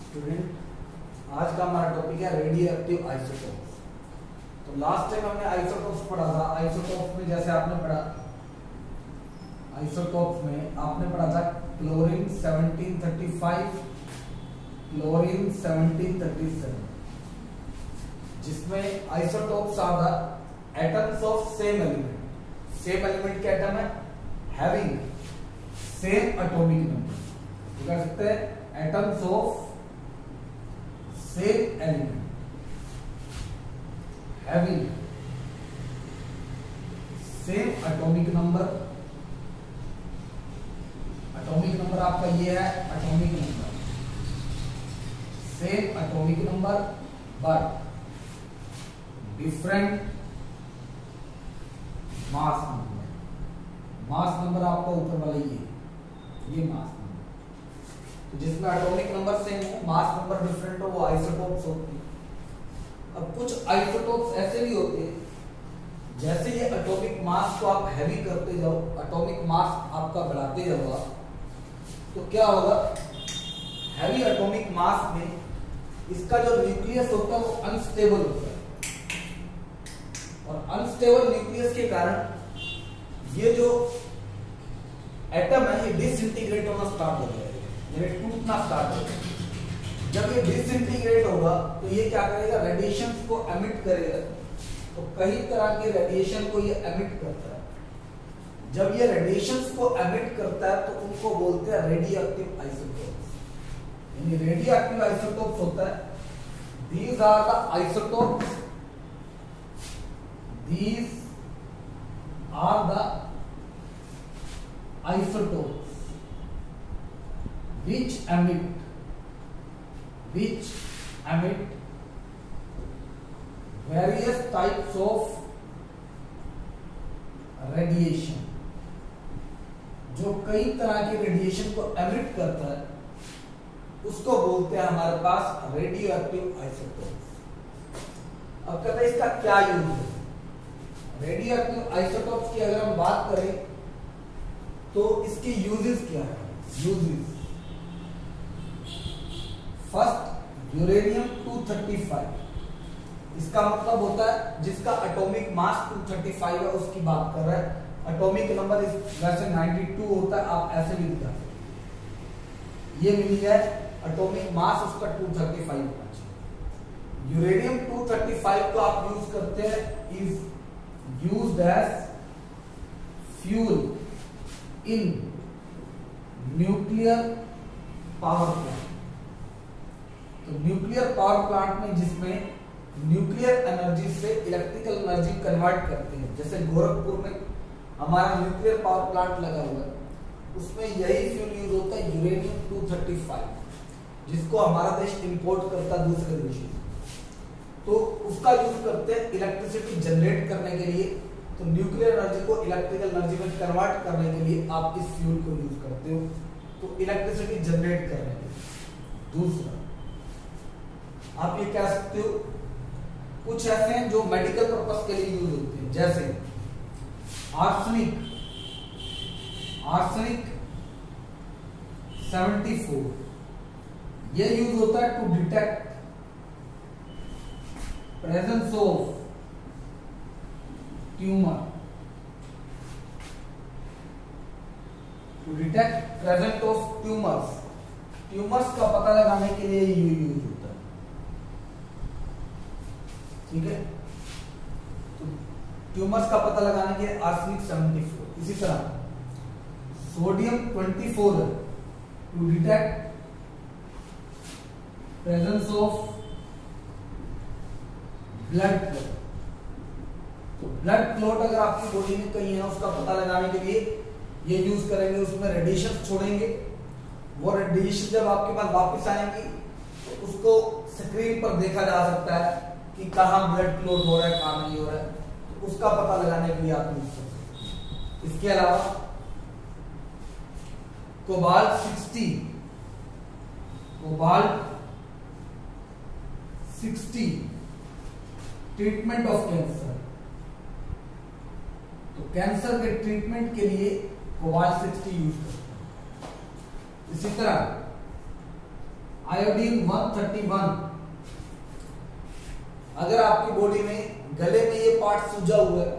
Student, आज का हमारा टॉपिक है रेडियो एक्टिव आइसोटोप्स। तो लास्ट टाइम हमने आइसोटोप्स पढ़ा था। आइसोटोप्स में जैसे आपने पढ़ा, आइसोटोप्स में आपने पढ़ा था क्लोरीन 1735, क्लोरीन 1737, जिसमें isotopes are the atoms of same element. Same element के एटम है हैविंग सेम एटॉमिक नंबर। तो कह सकते हैं atoms of same element having same atomic number. Atomic number आपका ये है, atomic number same atomic number but different mass number. Mass number आपका ऊपर वाला ये मास नंबर। तो जिसमें एटॉमिक नंबर सेम हो, मास नंबर डिफरेंट हो, वो आइसोटोप्स होते हैं। अब कुछ आइसोटोप्स ऐसे भी होते हैं, जैसे ये एटॉमिक मास को आप हैवी करते जाओ, एटॉमिक मास आपका बढ़ाते जाओ, तो क्या होगा, हैवी एटॉमिक मास में इसका जो न्यूक्लियस होता है वो अनस्टेबल होता है, और अनस्टेबल न्यूक्लियस के कारण ये जो एटम है ये डिसइंटीग्रेट होना स्टार्ट हो जाएगा, यानी टूटना स्टार्ट हो जाएगा। जब ये डिसइंटीग्रेट होगा तो ये क्या करेगा, रेडिएशन को एमिट करेगा। तो कई तरह के रेडिएशन को ये एमिट करता है। जब ये रेडिएशंस को एमिट करता है तो उनको बोलते हैं रेडियो एक्टिव आइसोटोप्स। यानी रेडियो एक्टिव आइसोटोप्स होता है, these are the isotopes, these are the isotopes which emit various types of radiation। जो कई तरह के रेडिएशन को एमिट करता है उसको बोलते हैं हमारे पास रेडियो एक्टिव आइसोटोप्स। अब कहते हैं इसका क्या यूज है। रेडियो एक्टिव आइसोटोप्स की अगर हम बात करें तो इसके यूजेस क्या है। यूजेस, फर्स्ट यूरेनियम 235, इसका मतलब होता है जिसका एटॉमिक मास 235 है, उसकी बात कर रहा है। एटॉमिक नंबर वैसे 92 होता है, आप ऐसे भी दिखा सकते। ये मिली है एटॉमिक मास उसका 235 होना चाहिए। यूरेनियम 235 को आप यूज करते हैं, is used as fuel in nuclear power plant। तो न्यूक्लियर पावर प्लांट में जिसमें न्यूक्लियर एनर्जी से इलेक्ट्रिकल एनर्जी कन्वर्ट करते हैं, जैसे गोरखपुर में हमारा न्यूक्लियर पावर प्लांट लगा हुआ है, उसमें यही फ्यूल यूज होता है यूरेनियम 235, जिसको हमारा देश इंपोर्ट करता है दूसरे देशों से। तो उसका यूज करते हैं इलेक्ट्रिसिटी जनरेट करने के लिए। तो न्यूक्लियर एनर्जी को इलेक्ट्रिकल एनर्जी में कन्वर्ट करने के लिए आप इस फ्यूल को यूज करते हो, तो इलेक्ट्रिसिटी जनरेट करने के लिए। दूसरा, आप ये कह सकते हो कुछ ऐसे हैं जो मेडिकल पर्पस के लिए यूज होते हैं, जैसे आर्सेनिक 74, ये यूज होता है to detect presence of tumor, to detect presence of tumors। Tumours का पता लगाने के लिए ये यूज होता है, ठीक है। तो ट्यूमर्स का पता लगाने के लिए आर्सेनिक 74। इसी तरह sodium 24 to detect presence of blood clot. तो ब्लड क्लॉट अगर आपकी बॉडी में कहीं है, उसका पता लगाने के लिए ये यूज करेंगे। उसमें रेडिएशन छोड़ेंगे, वो रेडिएशन जब आपके पास वापस आएंगी तो उसको स्क्रीन पर देखा जा सकता है कि कहाँ ब्लड क्लॉट हो रहा है, कहाँ नहीं हो रहा है। तो उसका पता लगाने के लिए आप यूज कर सकते हैं। इसके अलावा कोबाल्ट 60 ट्रीटमेंट ऑफ कैंसर। तो कैंसर के ट्रीटमेंट के लिए कोबाल्ट 60 यूज करते हैं। इसी तरह आयोडीन 131, अगर आपकी बॉडी में गले में ये पार्ट सूजा हुआ है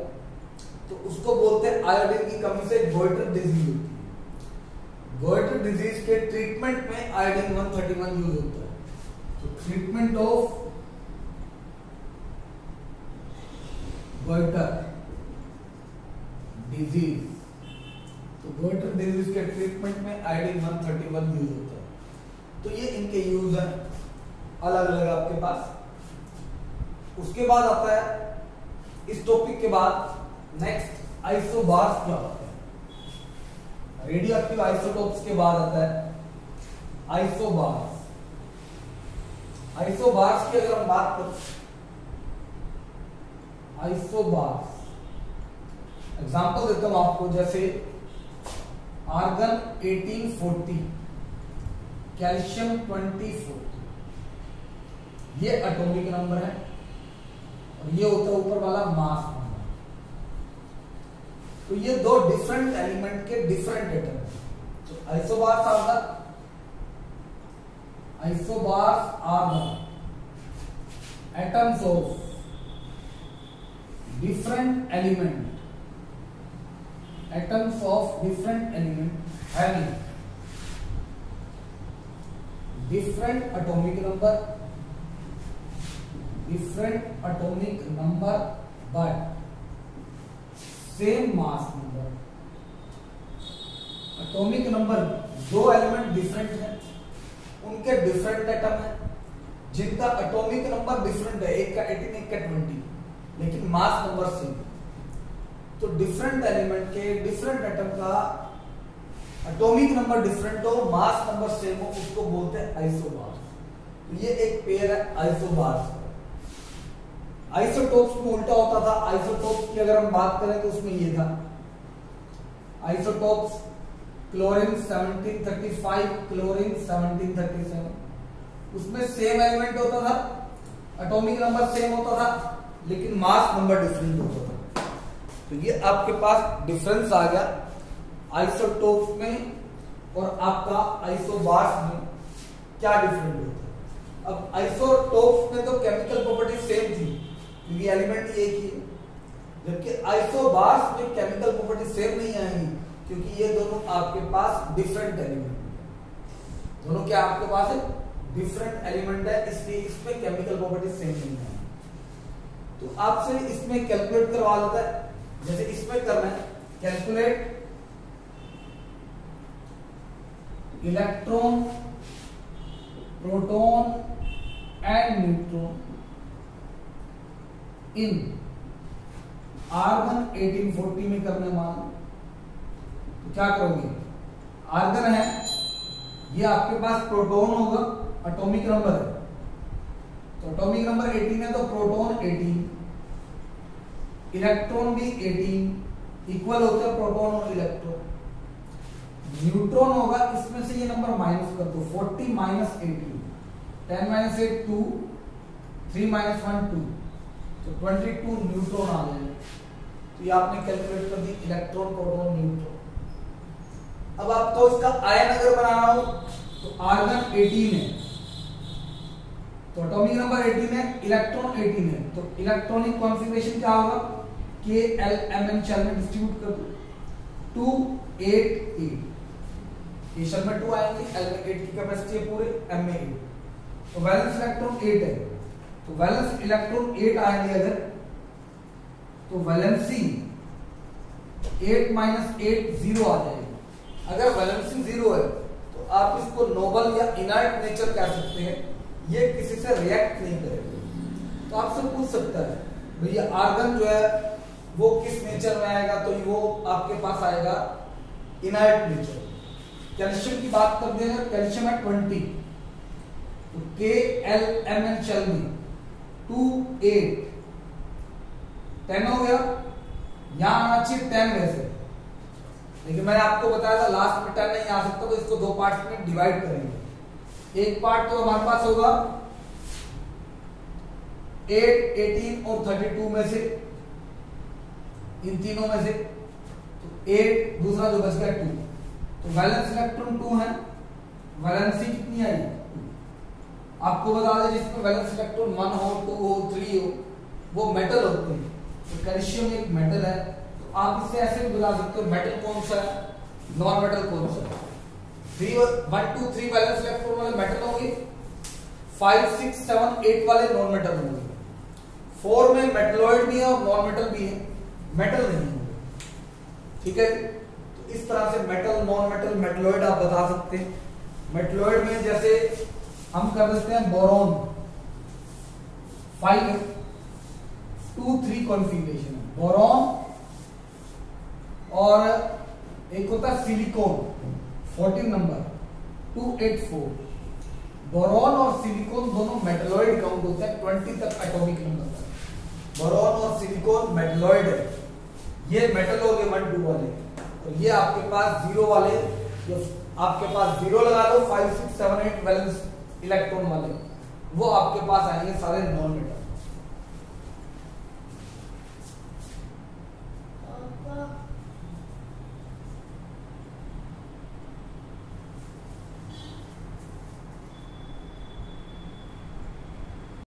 तो उसको बोलते हैं आयोडीन की कमी से गोइटर डिजीज होती है। गोइटर डिजीज के ट्रीटमेंट में आयोडीन 131 यूज होता है। तो ट्रीटमेंट ऑफ गोइटर डिजीज, तो गोइटर डिजीज के ट्रीटमेंट में आयोडीन 131 यूज होता है। तो ये इनके यूज है अलग अलग आपके पास। उसके बाद आता है इस टॉपिक के बाद नेक्स्ट आइसोबार्स क्या होता है। रेडियो एक्टिव आइसोटोप्स के बाद आता है आइसोबार्स। आइसोबार्स की अगर हम बात करें, आइसोबार्स एग्जांपल देता हूं आपको, जैसे आर्गन 1840, कैल्शियम 2040, ये एटॉमिक नंबर है और ये होता है ऊपर वाला मास नंबर। तो ये दो डिफरेंट एलिमेंट के डिफरेंट एटम है। तो isobars are the atoms of different element, atoms of different element having different atomic number but same mass number। Atomic number, दो एलिमेंट डिफरेंट हैं, उनके डिफरेंट एटम है जिनका एटॉमिक नंबर डिफरेंट है, एक का 18 एक का 20, लेकिन मास नंबर सेम। तो डिफरेंट एलिमेंट के डिफरेंट एटम का एटॉमिक नंबर डिफरेंट हो, मास नंबर सेम हो, उसको बोलते हैं आइसोबार्स। तो ये एक पेयर है आइसोबार्स। आइसोटोप्स में उल्टा होता था। आइसोटोप्स की अगर हम बात करें तो उसमें ये था आइसोटोप्स क्लोरीन 1735, क्लोरीन 1737, उसमें सेम एलिमेंट होता था, एटॉमिक नंबर सेम होता था, लेकिन मास नंबर डिफरेंट होता था। तो ये आपके पास डिफरेंस आ गया आइसोटोप्स में और आपका आइसोबार्स में क्या डिफरेंट होता है। अब आइसोटोप्स में तो केमिकल प्रॉपर्टी सेम थी क्योंकि एलिमेंट एक ही है, जबकि आइसोबार्स में केमिकल प्रॉपर्टी सेम नहीं आएंगी क्योंकि ये दोनों आपके पास डिफरेंट एलिमेंट, दोनों क्या आपके पास है डिफरेंट एलिमेंट है, इसलिए इसमें केमिकल प्रॉपर्टी सेम नहीं है। तो आपसे इसमें कैलकुलेट करवा लेता है, जैसे इसमें करना है calculate electron, proton and neutron in argon 1840 में करने मान। तो क्या करोगे, आर्गन है, ये आपके पास प्रोटॉन होगा, एटॉमिक नंबर है, तो एटॉमिक नंबर 18 है तो प्रोटॉन 18, इलेक्ट्रॉन भी 18, इक्वल होते हैं प्रोटॉन और इलेक्ट्रॉन। न्यूट्रॉन होगा, इसमें से ये नंबर माइनस कर दो, 40 माइनस 18, 10 माइनस 8 2, 3 माइनस 1 2, तो 22 न्यूट्रॉन आ जाएगा। तो ये आपने कैलकुलेट कर दी इलेक्ट्रॉन, प्रोटॉन, न्यूट्रॉन। अब आपको इसका आयन अगर बनाना हो तो आर्गन 18 है तो एटॉमिक नंबर 18 है, इलेक्ट्रॉन 18 है, तो इलेक्ट्रॉनिक कॉन्फिगरेशन क्या होगा, KLMN शेल में डिस्ट्रीब्यूट कर दो 2 8 8, ये शेल में 2 आएंगे, L में 8 की कैपेसिटी है पूरे, M में 8, तो वैलेंस इलेक्ट्रॉन 8 है, तो वैलेंस इलेक्ट्रॉन 8 आएंगे अगर, तो वैलेंसी 8 माइनस 8 0 आ जाएगा। अगर वैलेंसी 0 है तो आप इसको नोबल या इनर्ट नेचर कह सकते हैं, ये किसी से रिएक्ट नहीं करेगा। तो आपसे पूछ सकता है भैया आर्गन जो है वो किस नेचर में आएगा, तो वो आपके पास आएगा इनर्ट नेचर। कैल्शियम की बात कर देंगे, कैल्शियम है 20, तो KLMN शेल में 2 8 10 हो गया, यहां आना चाहिए 10 वैसे, लेकिन मैंने आपको बताया था लास्ट में 10 नहीं आ सकता, तो इसको दो पार्ट्स में डिवाइड करेंगे। एक पार्ट तो हमारे पास होगा 8 18 और 32 में से, इन तीनों में से, तो 8 दूसरा जो बच गया 2, तो वैलेंस इलेक्ट्रॉन 2 है, वैलेंसी कितनी आई आपको बता दें जिसमें वैलेंस इलेक्ट्रॉन 1 हो, 2 हो, 3 हो, वो मेटल होते हैं। तो कैल्शियम एक मेटल है, तो आप इसे ऐसे भी बुला सकते हो मेटल कौन सा है, नॉन मेटल कौन सा है। 1 2 3 वैलेंस इलेक्ट्रॉन वाले मेटल होंगे, 5 6 7 8 वाले नॉन मेटल होंगे। 4 में मेटलॉइड भी है और नॉन मेटल भी है, मेटल नहीं होंगे। ठीक है, तो इस तरह से मेटल, नॉन मेटल, मेटलॉइड आप बता सकते हैं। मेटलॉइड में जैसे हम कर देते हैं बोरॉन 5 2 3 कॉन्फ़िगरेशन है बोरॉन, और एक होता है सिलिकॉन 14 नंबर 284। बोरॉन और सिलिकॉन दोनों मेटलॉइड काउंट होते हैं 20 तक एटॉमिक नंबर पर। बोरॉन और सिलिकॉन मेटलॉइड है, ये मेटल हो गए 1 2 वाले, और ये आपके पास 0 वाले, जो आपके पास 0 लगा लो 5 6 7 8 वैलेंस इलेक्ट्रॉन वाले, वो आपके पास आएंगे सारे नॉन मेटल।